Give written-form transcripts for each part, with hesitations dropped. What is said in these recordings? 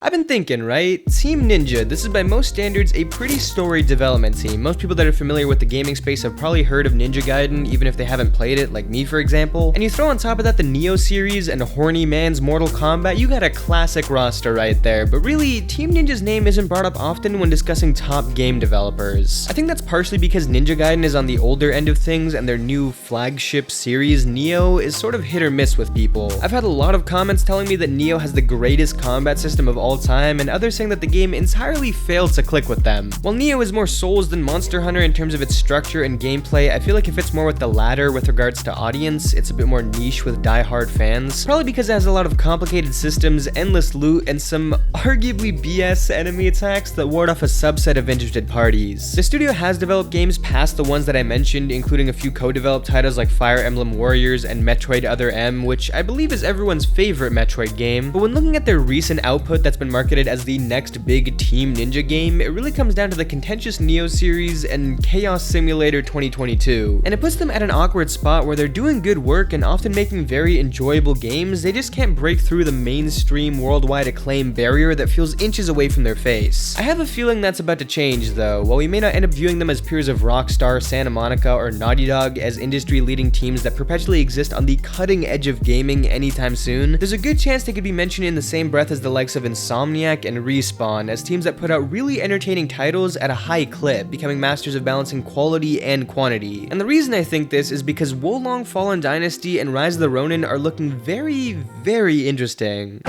I've been thinking, right? Team Ninja, this is by most standards a pretty storied development team. Most people that are familiar with the gaming space have probably heard of Ninja Gaiden, even if they haven't played it, like me for example. And you throw on top of that the Nioh series and Horny Man's Mortal Kombat, you got a classic roster right there. But really, Team Ninja's name isn't brought up often when discussing top game developers. I think that's partially because Ninja Gaiden is on the older end of things and their new flagship series, Nioh, is sort of hit or miss with people. I've had a lot of comments telling me that Nioh has the greatest combat system of all time, and others saying that the game entirely failed to click with them. While Nioh is more Souls than Monster Hunter in terms of its structure and gameplay, I feel like it fits more with the latter with regards to audience. It's a bit more niche with die-hard fans, probably because it has a lot of complicated systems, endless loot, and some arguably BS enemy attacks that ward off a subset of interested parties. The studio has developed games past the ones that I mentioned, including a few co-developed titles like Fire Emblem Warriors and Metroid Other M, which I believe is everyone's favorite Metroid game. But when looking at their recent output that's been marketed as the next big Team Ninja game, it really comes down to the contentious Nioh series and Chaos Simulator 2022. And it puts them at an awkward spot where they're doing good work and often making very enjoyable games, they just can't break through the mainstream worldwide acclaim barrier that feels inches away from their face. I have a feeling that's about to change though. While we may not end up viewing them as peers of Rockstar, Santa Monica, or Naughty Dog as industry-leading teams that perpetually exist on the cutting edge of gaming anytime soon, there's a good chance they could be mentioned in the same breath as the likes of Insomniac and Respawn as teams that put out really entertaining titles at a high clip, becoming masters of balancing quality and quantity. And the reason I think this is because Wolong Fallen Dynasty and Rise of the Ronin are looking very, very interesting.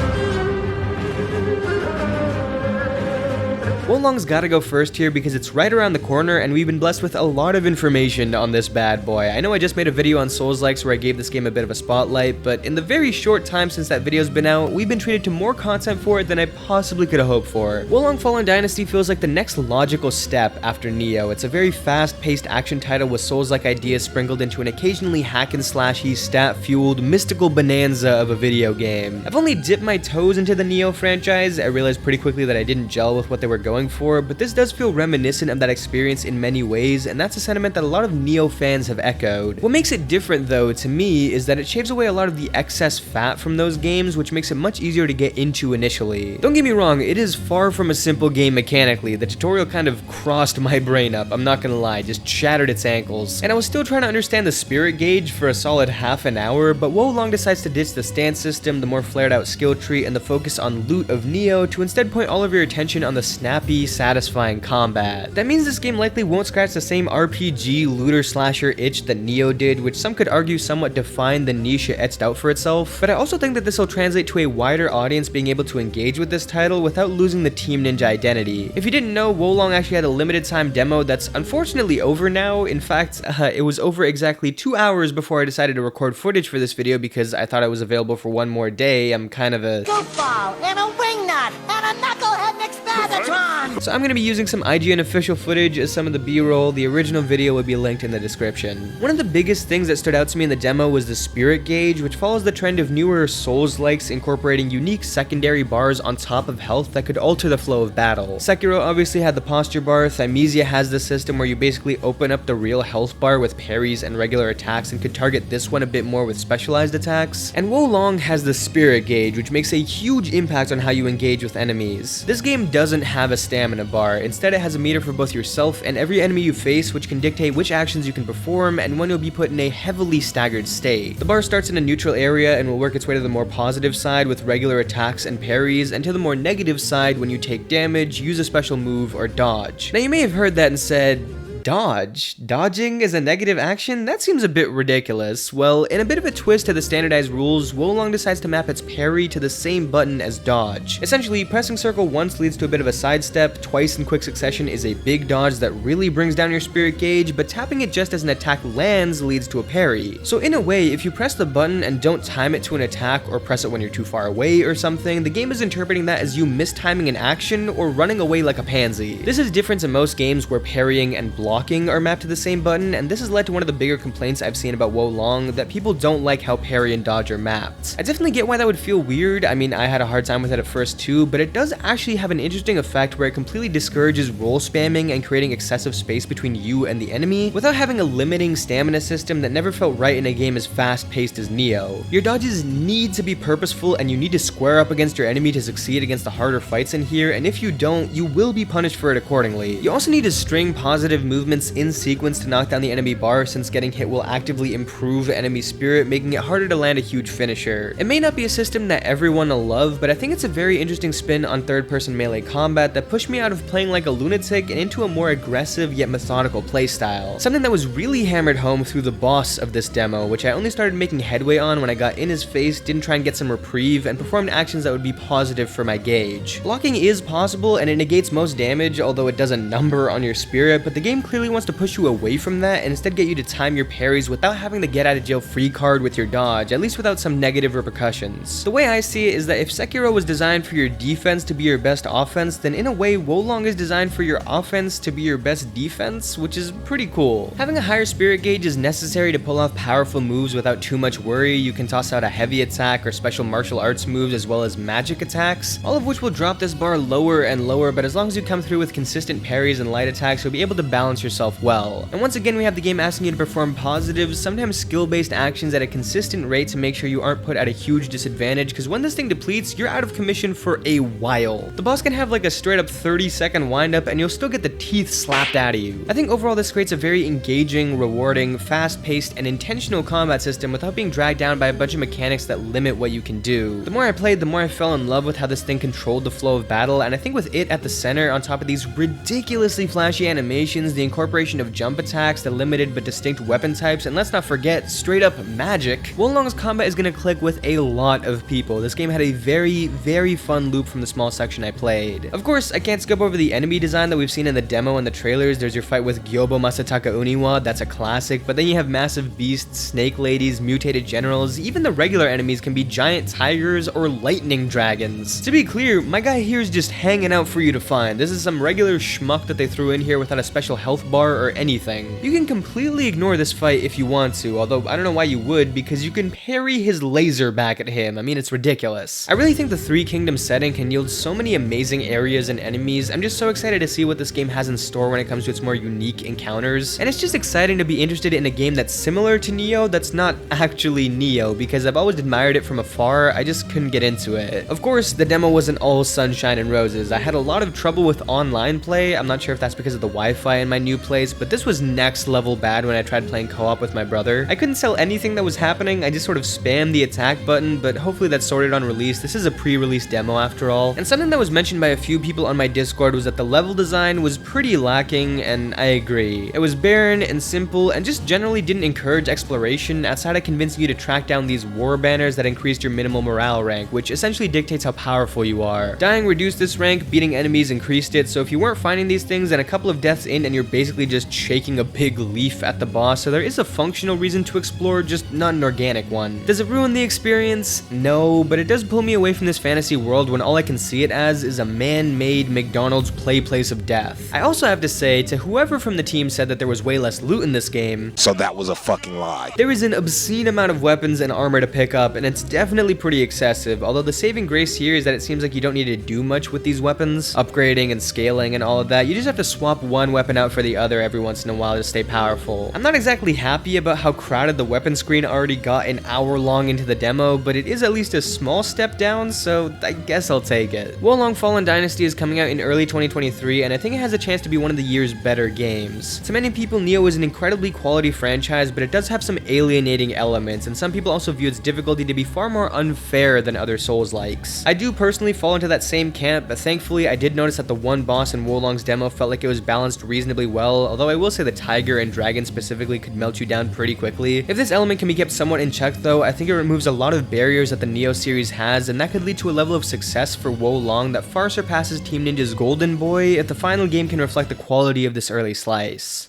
Wolong's gotta go first here because it's right around the corner and we've been blessed with a lot of information on this bad boy. I know I just made a video on Souls-likes where I gave this game a bit of a spotlight, but in the very short time since that video's been out, we've been treated to more content for it than I possibly could have hoped for. Wolong Fallen Dynasty feels like the next logical step after Nioh. It's a very fast-paced action title with Souls-like ideas sprinkled into an occasionally hack-and-slashy, stat-fueled, mystical bonanza of a video game. I've only dipped my toes into the Nioh franchise. I realized pretty quickly that I didn't gel with what they were going for, but this does feel reminiscent of that experience in many ways, and that's a sentiment that a lot of Nioh fans have echoed. What makes it different though to me is that it shaves away a lot of the excess fat from those games, which makes it much easier to get into initially. Don't get me wrong, it is far from a simple game mechanically. The tutorial kind of crossed my brain up, I'm not gonna lie, just shattered its ankles. And I was still trying to understand the spirit gauge for a solid half an hour, but Wolong decides to ditch the stance system, the more flared out skill tree, and the focus on loot of Nioh to instead point all of your attention on the snappy, satisfying combat. That means this game likely won't scratch the same RPG looter slasher itch that Nioh did, which some could argue somewhat defined the niche it etched out for itself, but I also think that this will translate to a wider audience being able to engage with this title without losing the Team Ninja identity. If you didn't know, Wolong actually had a limited time demo that's unfortunately over now. In fact, it was over exactly 2 hours before I decided to record footage for this video because I thought it was available for one more day. I'm kind of a goofball and a wingnut and a knucklehead McSpagatron! So I'm going to be using some IGN official footage as some of the B-roll. The original video will be linked in the description. One of the biggest things that stood out to me in the demo was the spirit gauge, which follows the trend of newer Souls-likes incorporating unique secondary bars on top of health that could alter the flow of battle. Sekiro obviously had the posture bar, Thymesia has the system where you basically open up the real health bar with parries and regular attacks and could target this one a bit more with specialized attacks. And Wolong has the spirit gauge, which makes a huge impact on how you engage with enemies. This game doesn't have a stamina bar. Instead, it has a meter for both yourself and every enemy you face, which can dictate which actions you can perform and when you'll be put in a heavily staggered state. The bar starts in a neutral area and will work its way to the more positive side with regular attacks and parries, and to the more negative side when you take damage, use a special move, or dodge. Now you may have heard that and said, dodge? Dodging is a negative action? That seems a bit ridiculous. Well, in a bit of a twist to the standardized rules, Wolong decides to map its parry to the same button as dodge. Essentially, pressing circle once leads to a bit of a sidestep, twice in quick succession is a big dodge that really brings down your spirit gauge, but tapping it just as an attack lands leads to a parry. So in a way, if you press the button and don't time it to an attack or press it when you're too far away or something, the game is interpreting that as you mistiming an action or running away like a pansy. This is different to most games where parrying and blocking blocking are mapped to the same button, and this has led to one of the bigger complaints I've seen about Wo Long, that people don't like how parry and dodge are mapped. I definitely get why that would feel weird. I mean, I had a hard time with it at first too, but it does actually have an interesting effect where it completely discourages roll spamming and creating excessive space between you and the enemy, without having a limiting stamina system that never felt right in a game as fast-paced as Nioh. Your dodges need to be purposeful, and you need to square up against your enemy to succeed against the harder fights in here, and if you don't, you will be punished for it accordingly. You also need to string positive movements in sequence to knock down the enemy bar, since getting hit will actively improve enemy spirit, making it harder to land a huge finisher. It may not be a system that everyone will love, but I think it's a very interesting spin on third-person melee combat that pushed me out of playing like a lunatic and into a more aggressive yet methodical playstyle. Something that was really hammered home through the boss of this demo, which I only started making headway on when I got in his face, didn't try and get some reprieve, and performed actions that would be positive for my gauge. Blocking is possible and it negates most damage, although it does a number on your spirit, but the game clearly wants to push you away from that and instead get you to time your parries without having the get out of jail free card with your dodge, at least without some negative repercussions. The way I see it is that if Sekiro was designed for your defense to be your best offense, then in a way Wo Long is designed for your offense to be your best defense, which is pretty cool. Having a higher spirit gauge is necessary to pull off powerful moves without too much worry. You can toss out a heavy attack or special martial arts moves as well as magic attacks, all of which will drop this bar lower and lower, but as long as you come through with consistent parries and light attacks, you'll be able to balance yourself well. And once again, we have the game asking you to perform positives, sometimes skill-based actions at a consistent rate to make sure you aren't put at a huge disadvantage, because when this thing depletes, you're out of commission for a while. The boss can have like a straight up 30-second windup and you'll still get the teeth slapped out of you. I think overall this creates a very engaging, rewarding, fast-paced, and intentional combat system without being dragged down by a bunch of mechanics that limit what you can do. The more I played, the more I fell in love with how this thing controlled the flow of battle, and I think with it at the center, on top of these ridiculously flashy animations, the incorporation of jump attacks, the limited but distinct weapon types, and let's not forget, straight up magic, Wo Long's combat is going to click with a lot of people. This game had a very, very fun loop from the small section I played. Of course, I can't skip over the enemy design that we've seen in the demo and the trailers. There's your fight with Gyobo Masataka Uniwa, that's a classic, but then you have massive beasts, snake ladies, mutated generals, even the regular enemies can be giant tigers or lightning dragons. To be clear, my guy here is just hanging out for you to find. This is some regular schmuck that they threw in here without a special health bar or anything. You can completely ignore this fight if you want to, although I don't know why you would, because you can parry his laser back at him. I mean, it's ridiculous. I really think the Three Kingdoms setting can yield so many amazing areas and enemies. I'm just so excited to see what this game has in store when it comes to its more unique encounters, and it's just exciting to be interested in a game that's similar to Nioh that's not actually Nioh, because I've always admired it from afar, I just couldn't get into it. Of course, the demo wasn't all sunshine and roses. I had a lot of trouble with online play. I'm not sure if that's because of the Wi-Fi in my new place, but this was next level bad when I tried playing co-op with my brother. I couldn't tell anything that was happening, I just sort of spammed the attack button, but hopefully that's sorted on release. This is a pre-release demo after all. And something that was mentioned by a few people on my Discord was that the level design was pretty lacking, and I agree. It was barren and simple, and just generally didn't encourage exploration outside of convincing you to track down these war banners that increased your minimal morale rank, which essentially dictates how powerful you are. Dying reduced this rank, beating enemies increased it, so if you weren't finding these things, then a couple of deaths in and you're basically just shaking a big leaf at the boss, so there is a functional reason to explore, just not an organic one. Does it ruin the experience? No, but it does pull me away from this fantasy world when all I can see it as is a man-made McDonald's play place of death. I also have to say, to whoever from the team said that there was way less loot in this game, so that was a fucking lie. There is an obscene amount of weapons and armor to pick up, and it's definitely pretty excessive, although the saving grace here is that it seems like you don't need to do much with these weapons, upgrading and scaling and all of that. You just have to swap one weapon out for the other every once in a while to stay powerful. I'm not exactly happy about how crowded the weapon screen already got an hour long into the demo, but it is at least a small step down, so I guess I'll take it. Wo Long Fallen Dynasty is coming out in early 2023, and I think it has a chance to be one of the year's better games. To many people, Nioh is an incredibly quality franchise, but it does have some alienating elements, and some people also view its difficulty to be far more unfair than other Souls-likes. I do personally fall into that same camp, but thankfully I did notice that the one boss in Wo Long's demo felt like it was balanced reasonably well, although I will say the tiger and dragon specifically could melt you down pretty quickly. If this element can be kept somewhat in check though, I think it removes a lot of barriers that the Nioh series has, and that could lead to a level of success for Wo Long that far surpasses Team Ninja's Golden Boy if the final game can reflect the quality of this early slice.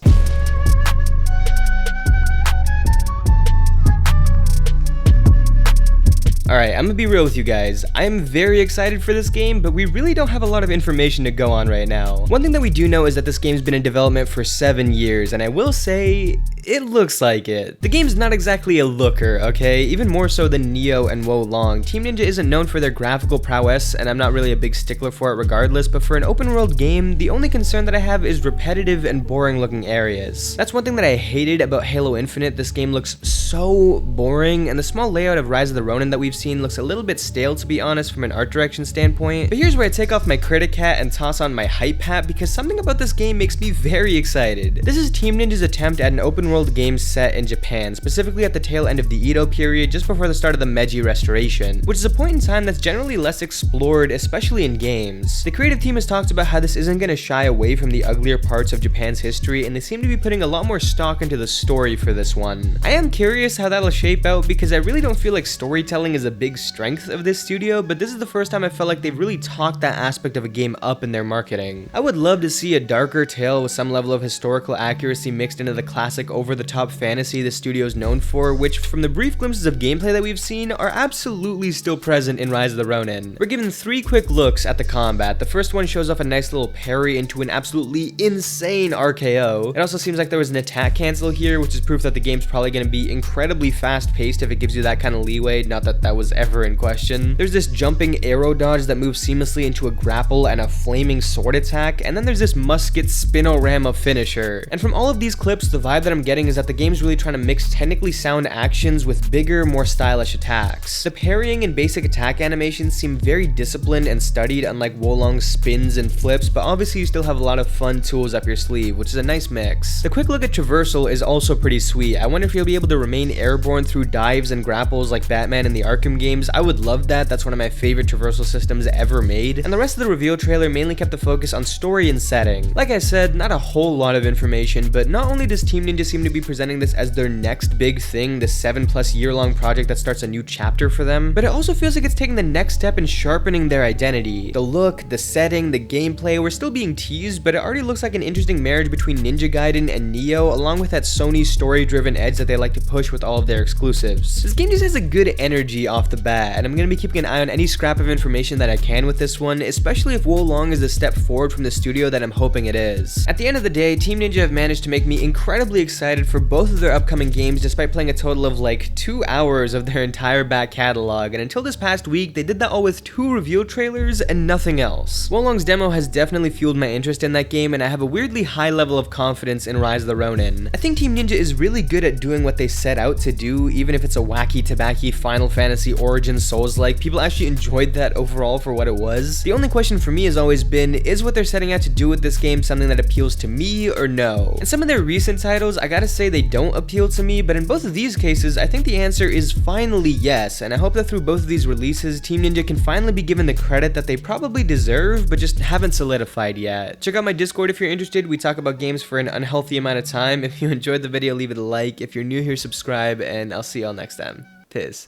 Alright, I'm gonna be real with you guys. I'm very excited for this game, but we really don't have a lot of information to go on right now. One thing that we do know is that this game's been in development for 7 years, and I will say, it looks like it. The game's not exactly a looker, okay? Even more so than Nioh and Wo Long, Team Ninja isn't known for their graphical prowess, and I'm not really a big stickler for it regardless, but for an open world game, the only concern that I have is repetitive and boring looking areas. That's one thing that I hated about Halo Infinite. This game looks so boring, and the small layout of Rise of the Ronin that we've seen looks a little bit stale, to be honest, from an art direction standpoint. But here's where I take off my critic hat and toss on my hype hat, because something about this game makes me very excited. This is Team Ninja's attempt at an open world game set in Japan, specifically at the tail end of the Edo period, just before the start of the Meiji Restoration, which is a point in time that's generally less explored, especially in games. The creative team has talked about how this isn't going to shy away from the uglier parts of Japan's history, and they seem to be putting a lot more stock into the story for this one. I am curious how that'll shape out, because I really don't feel like storytelling is a big strength of this studio, but this is the first time I felt like they've really talked that aspect of a game up in their marketing. I would love to see a darker tale with some level of historical accuracy mixed into the classic over-the-top fantasy the studio's known for, which, from the brief glimpses of gameplay that we've seen, are absolutely still present in Rise of the Ronin. We're given 3 quick looks at the combat. The first one shows off a nice little parry into an absolutely insane RKO. It also seems like there was an attack cancel here, which is proof that the game's probably going to be incredibly fast-paced if it gives you that kind of leeway, not that that was ever in question. There's this jumping arrow dodge that moves seamlessly into a grapple and a flaming sword attack, and then there's this musket spinorama finisher. And from all of these clips, the vibe that I'm getting is that the game's really trying to mix technically sound actions with bigger, more stylish attacks. The parrying and basic attack animations seem very disciplined and studied, unlike Wo Long's spins and flips, but obviously you still have a lot of fun tools up your sleeve, which is a nice mix. The quick look at traversal is also pretty sweet. I wonder if you'll be able to remain airborne through dives and grapples like Batman in the Arkham games. I would love that. That's one of my favorite traversal systems ever made. And the rest of the reveal trailer mainly kept the focus on story and setting. Like I said, not a whole lot of information, but not only does Team Ninja seem to be presenting this as their next big thing, this 7+ year long project that starts a new chapter for them, but it also feels like it's taking the next step in sharpening their identity. The look, the setting, the gameplay, we're still being teased, but it already looks like an interesting marriage between Ninja Gaiden and Nioh, along with that Sony story-driven edge that they like to push with all of their exclusives. This game just has a good energy off the bat, and I'm gonna be keeping an eye on any scrap of information that I can with this one, especially if Wo Long is a step forward from the studio that I'm hoping it is. At the end of the day, Team Ninja have managed to make me incredibly excited for both of their upcoming games, despite playing a total of like 2 hours of their entire back catalog, and until this past week, they did that all with 2 reveal trailers and nothing else. Wo Long's demo has definitely fueled my interest in that game, and I have a weirdly high level of confidence in Rise of the Ronin. I think Team Ninja is really good at doing what they set out to do, even if it's a wacky tabacky Final Fantasy Origins Souls-like. People actually enjoyed that overall for what it was. The only question for me has always been, is what they're setting out to do with this game something that appeals to me or no? In some of their recent titles, I gotta say they don't appeal to me, but in both of these cases, I think the answer is finally yes, and I hope that through both of these releases, Team Ninja can finally be given the credit that they probably deserve, but just haven't solidified yet. Check out my Discord if you're interested. We talk about games for an unhealthy amount of time. If you enjoyed the video, leave it a like. If you're new here, subscribe, and I'll see y'all next time. Peace.